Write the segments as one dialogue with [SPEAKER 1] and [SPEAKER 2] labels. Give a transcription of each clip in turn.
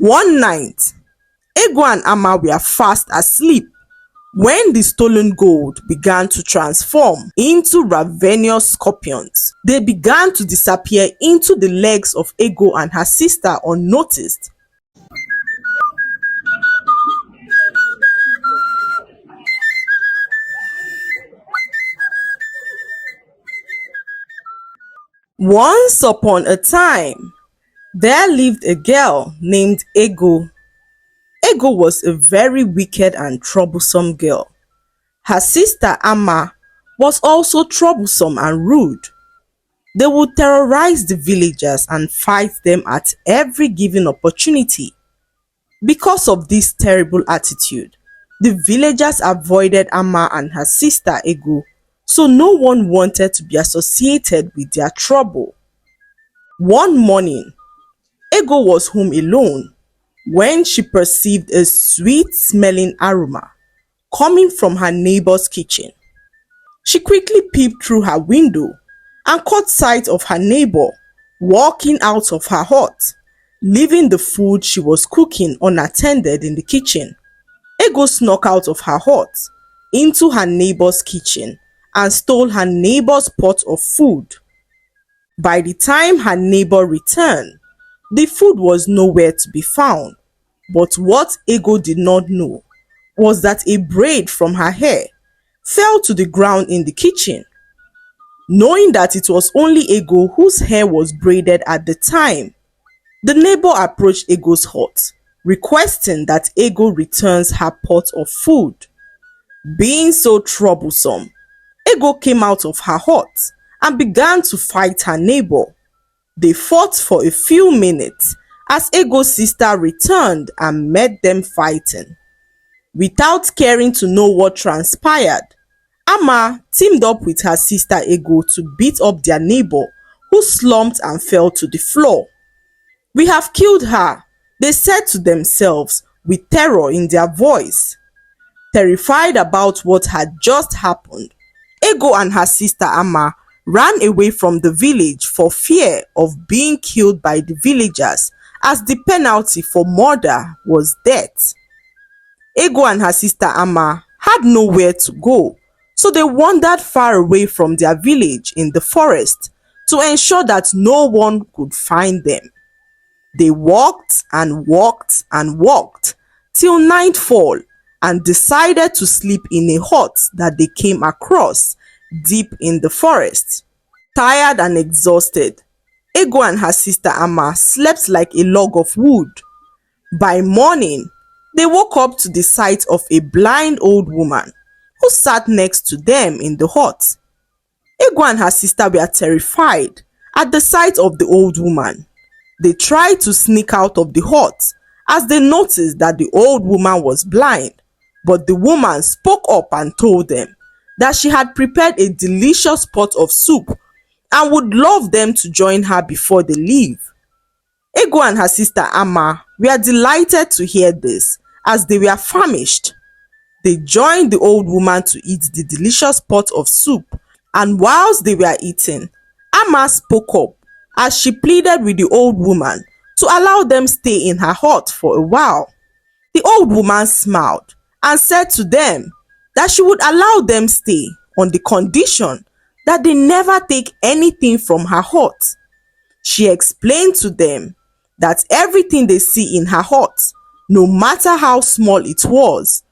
[SPEAKER 1] One night, Ego and Amma were fast asleep when the stolen gold began to transform into ravenous scorpions. They began to disappear into the legs of Ego and her sister unnoticed. Once upon a time, there lived a girl named Ego. Ego was a very wicked and troublesome girl. Her sister Amma was also troublesome and rude. They would terrorize the villagers and fight them at every given opportunity. Because of this terrible attitude, the villagers avoided Amma and her sister Ego, so no one wanted to be associated with their trouble. One morning, Ego was home alone when she perceived a sweet-smelling aroma coming from her neighbor's kitchen. She quickly peeped through her window and caught sight of her neighbor walking out of her hut, leaving the food she was cooking unattended in the kitchen. Ego snuck out of her hut into her neighbor's kitchen and stole her neighbor's pot of food. By the time her neighbor returned, the food was nowhere to be found. But what Ego did not know was that a braid from her hair fell to the ground in the kitchen. Knowing that it was only Ego whose hair was braided at the time, the neighbor approached Ego's hut, requesting that Ego returns her pot of food. Being so troublesome, Ego came out of her hut and began to fight her neighbor. They fought for a few minutes as Ego's sister returned and met them fighting. Without caring to know what transpired, Amma teamed up with her sister Ego to beat up their neighbor, who slumped and fell to the floor. "We have killed her," they said to themselves with terror in their voice. Terrified about what had just happened, Ego and her sister Amma ran away from the village for fear of being killed by the villagers, as the penalty for murder was death. Ego and her sister Amma had nowhere to go, so they wandered far away from their village in the forest to ensure that no one could find them. They walked and walked and walked till nightfall and decided to sleep in a hut that they came across deep in the forest. Tired and exhausted, Ego and her sister Amma slept like a log of wood. By morning, they woke up to the sight of a blind old woman who sat next to them in the hut. Ego and her sister were terrified at the sight of the old woman. They tried to sneak out of the hut as they noticed that the old woman was blind, but the woman spoke up and told them that she had prepared a delicious pot of soup and would love them to join her before they leave. Ego and her sister Amma were delighted to hear this as they were famished. They joined the old woman to eat the delicious pot of soup, and whilst they were eating, Amma spoke up as she pleaded with the old woman to allow them stay in her hut for a while. The old woman smiled and said to them that she would allow them stay on the condition that they never take anything from her hut. She explained to them that everything they see in her hut, no matter how small it was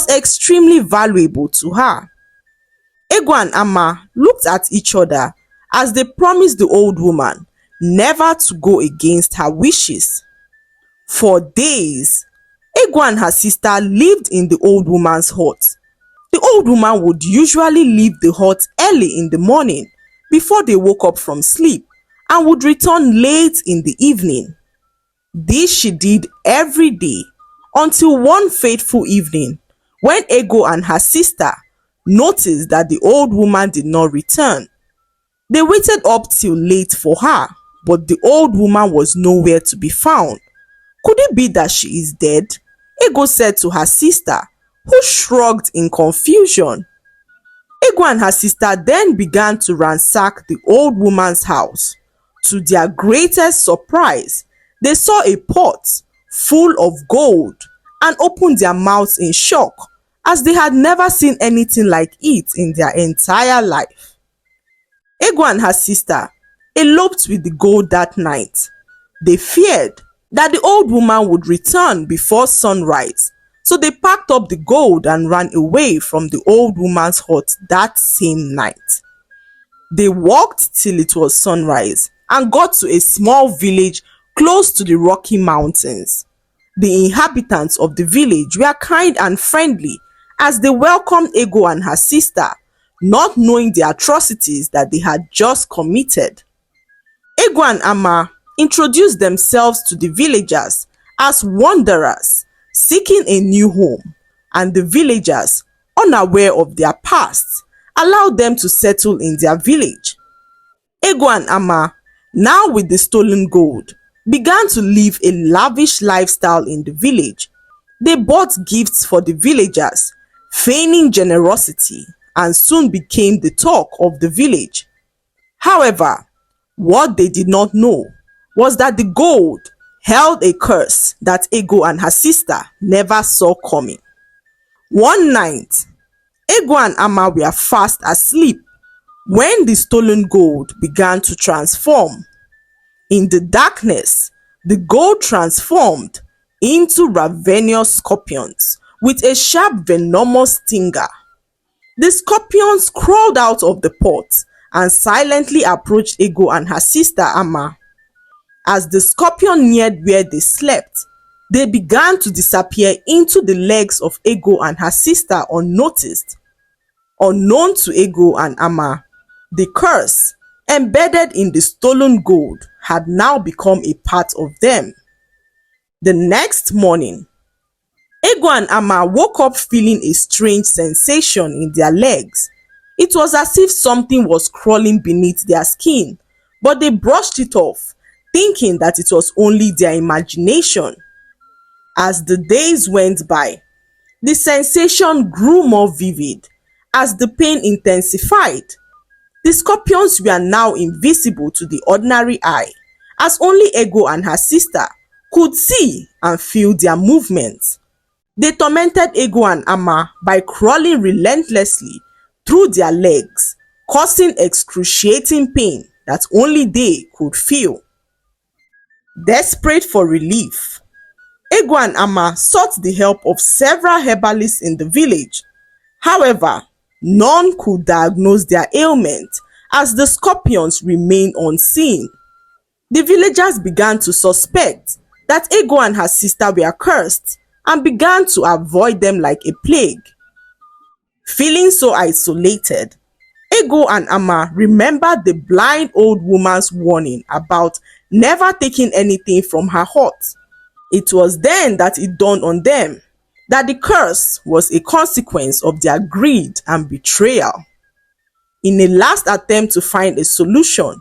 [SPEAKER 1] extremely valuable to her. Ego and Amma looked at each other as they promised the old woman never to go against her wishes. For days, Ego and her sister lived in the old woman's hut. The old woman would usually leave the hut early in the morning before they woke up from sleep and would return late in the evening. This she did every day until one fateful evening when Ego and her sister noticed that the old woman did not return. They waited up till late for her, but the old woman was nowhere to be found. Could it be that she is dead? Ego said to her sister, who shrugged in confusion. Ego and her sister then began to ransack the old woman's house. To their greatest surprise, they saw a pot full of gold, and opened their mouths in shock as they had never seen anything like it in their entire life. Ego and her sister eloped with the gold that night. They feared that the old woman would return before sunrise, so they packed up the gold and ran away from the old woman's hut that same night. They walked till it was sunrise and got to a small village close to the Rocky Mountains. The inhabitants of the village were kind and friendly as they welcomed Ego and her sister, not knowing the atrocities that they had just committed. Ego and Ama introduced themselves to the villagers as wanderers seeking a new home, and the villagers, unaware of their past, allowed them to settle in their village. Ego and Ama, now with the stolen gold, began to live a lavish lifestyle in the village. They bought gifts for the villagers, feigning generosity, and soon became the talk of the village. However, what they did not know was that the gold held a curse that Ego and her sister never saw coming. One night, Ego and Ama were fast asleep when the stolen gold began to transform. In the darkness, the gold transformed into ravenous scorpions with a sharp venomous stinger. The scorpions crawled out of the pot and silently approached Ego and her sister Ama. As the scorpion neared where they slept, they began to disappear into the legs of Ego and her sister unnoticed. Unknown to Ego and Ama, the curse embedded in the stolen gold had now become a part of them. The next morning, Ego and Ama woke up feeling a strange sensation in their legs. It was as if something was crawling beneath their skin, but they brushed it off, thinking that it was only their imagination. As the days went by, the sensation grew more vivid as the pain intensified. The scorpions were now invisible to the ordinary eye, as only Ego and her sister could see and feel their movements. They tormented Ego and Ama by crawling relentlessly through their legs, causing excruciating pain that only they could feel. Desperate for relief, Ego and Ama sought the help of several herbalists in the village. However, none could diagnose their ailment as the scorpions remained unseen. The villagers began to suspect that Ego and her sister were cursed and began to avoid them like a plague. Feeling so isolated, Ego and Ama remembered the blind old woman's warning about never taking anything from her hut. It was then that it dawned on them that the curse was a consequence of their greed and betrayal. In a last attempt to find a solution,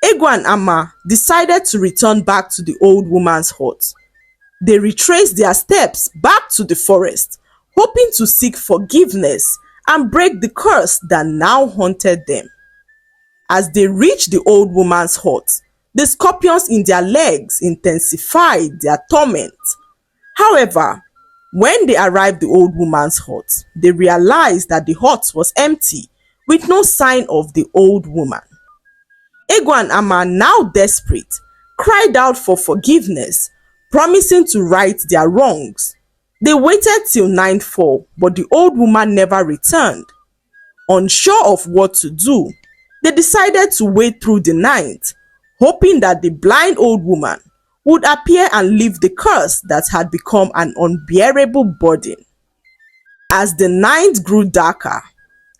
[SPEAKER 1] Ego and Ama decided to return back to the old woman's hut. They retraced their steps back to the forest, hoping to seek forgiveness and break the curse that now haunted them. As they reached the old woman's hut, the scorpions in their legs intensified their torment. However, when they arrived at the old woman's hut, they realized that the hut was empty, with no sign of the old woman. Ego and Ama, now desperate, cried out for forgiveness, promising to right their wrongs. They waited till nightfall, but the old woman never returned. Unsure of what to do, they decided to wait through the night, hoping that the blind old woman would appear and lift the curse that had become an unbearable burden. As the night grew darker,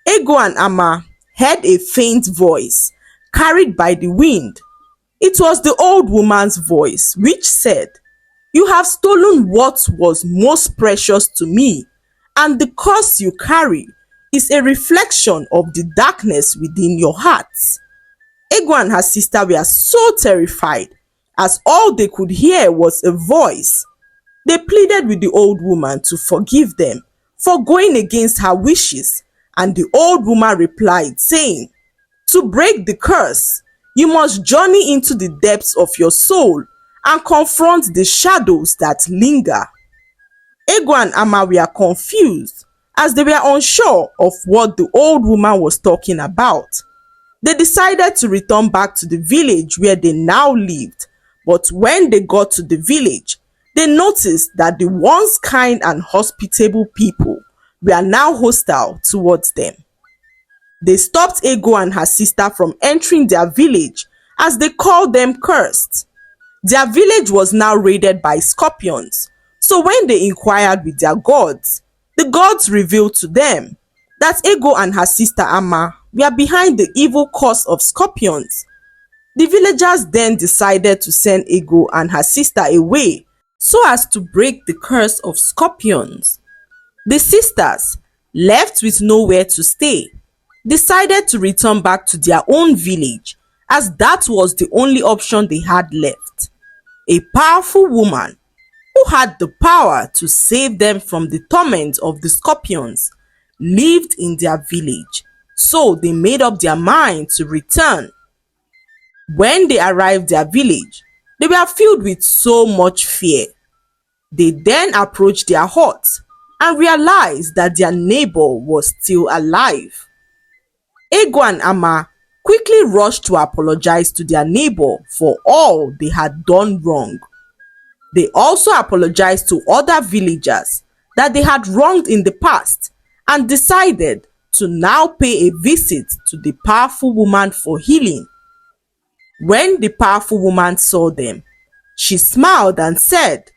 [SPEAKER 1] Ego and Ama heard a faint voice carried by the wind. It was the old woman's voice which said, "You have stolen what was most precious to me, and the curse you carry is a reflection of the darkness within your hearts." Ego and her sister were so terrified as all they could hear was a voice. They pleaded with the old woman to forgive them for going against her wishes, and the old woman replied saying, "To break the curse, you must journey into the depths of your soul and confront the shadows that linger. Ego and Ama were confused as they were unsure of what the old woman was talking about. They decided to return back to the village where they now lived, but when they got to the village, they noticed that the once kind and hospitable people were now hostile towards them. They stopped Ego and her sister from entering their village as they called them cursed. Their village was now raided by scorpions, so when they inquired with their gods, the gods revealed to them that Ego and her sister Ama were behind the evil cause of scorpions. The villagers then decided to send Ego and her sister away so as to break the curse of scorpions. The sisters, left with nowhere to stay, decided to return back to their own village as that was the only option they had left. A powerful woman who had the power to save them from the torment of the scorpions lived in their village, so they made up their mind to return. When they arrived their village, they were filled with so much fear. They then approached their hut and realized that their neighbor was still alive. Ego and Ama quickly rushed to apologize to their neighbor for all they had done wrong. They also apologized to other villagers that they had wronged in the past and decided to now pay a visit to the powerful woman for healing. When the powerful woman saw them, she smiled and said,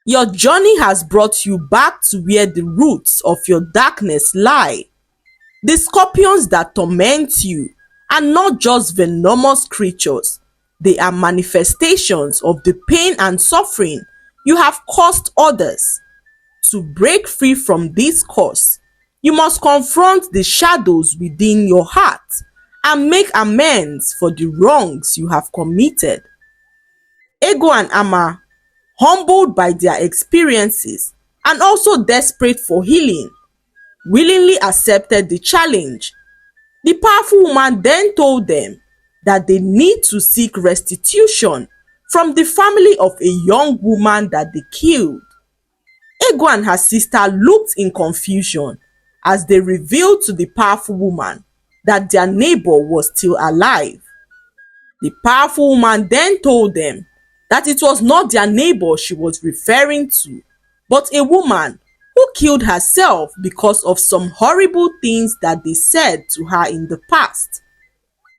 [SPEAKER 1] "Your journey has brought you back to where the roots of your darkness lie. The scorpions that torment you are not just venomous creatures. They are manifestations of the pain and suffering you have caused others. To break free from this curse, you must confront the shadows within your heart and make amends for the wrongs you have committed." Ego and Ama, humbled by their experiences and also desperate for healing, willingly accepted the challenge. The powerful woman then told them that they need to seek restitution from the family of a young woman that they killed. Ego and her sister looked in confusion as they revealed to the powerful woman that their neighbor was still alive. The powerful woman then told them that it was not their neighbor she was referring to, but a woman who killed herself because of some horrible things that they said to her in the past.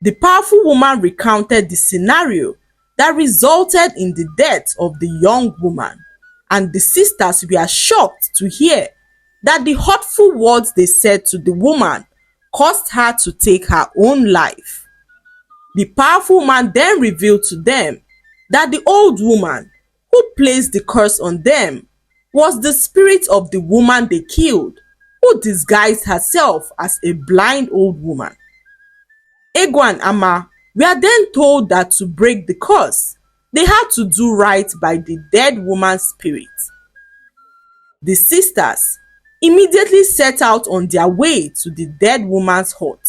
[SPEAKER 1] The powerful woman recounted the scenario that resulted in the death of the young woman, and the sisters were shocked to hear that the hurtful words they said to the woman caused her to take her own life. The powerful woman then revealed to them that the old woman who placed the curse on them was the spirit of the woman they killed, who disguised herself as a blind old woman. Ego and Ama were then told that to break the curse, they had to do right by the dead woman's spirit. The sisters immediately set out on their way to the dead woman's hut.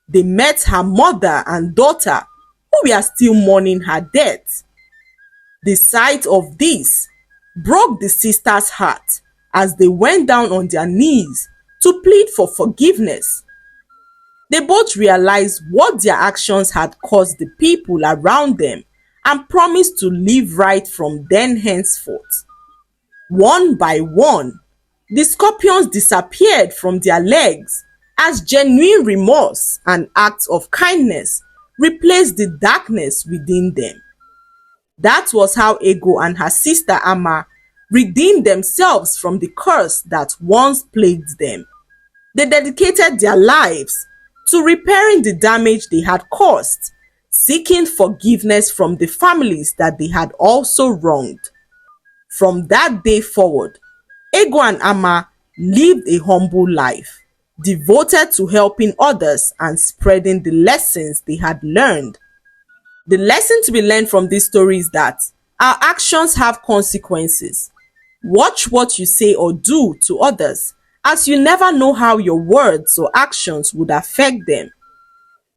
[SPEAKER 1] They met her mother and daughter, who were still mourning her death. The sight of this broke the sisters' heart as they went down on their knees to plead for forgiveness. They both realized what their actions had caused the people around them and promised to live right from then henceforth. One by one, the scorpions disappeared from their legs as genuine remorse and acts of kindness replaced the darkness within them. That was how Ego and her sister Ama redeemed themselves from the curse that once plagued them. They dedicated their lives to repairing the damage they had caused, seeking forgiveness from the families that they had also wronged. From that day forward, Ego and Ama lived a humble life, devoted to helping others and spreading the lessons they had learned. The lesson to be learned from this story is that our actions have consequences. Watch what you say or do to others, as you never know how your words or actions would affect them.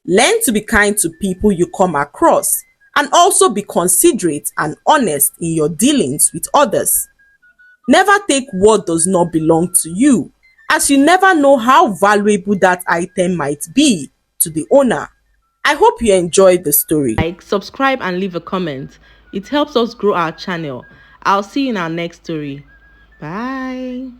[SPEAKER 1] Learn to be kind to people you come across And also be considerate and honest in your dealings with others. Never take what does not belong to you, as you never know how valuable that item might be to the owner. I hope you enjoyed the story.
[SPEAKER 2] Like, subscribe, and leave a comment. It helps us grow our channel. I'll see you in our next story. Bye.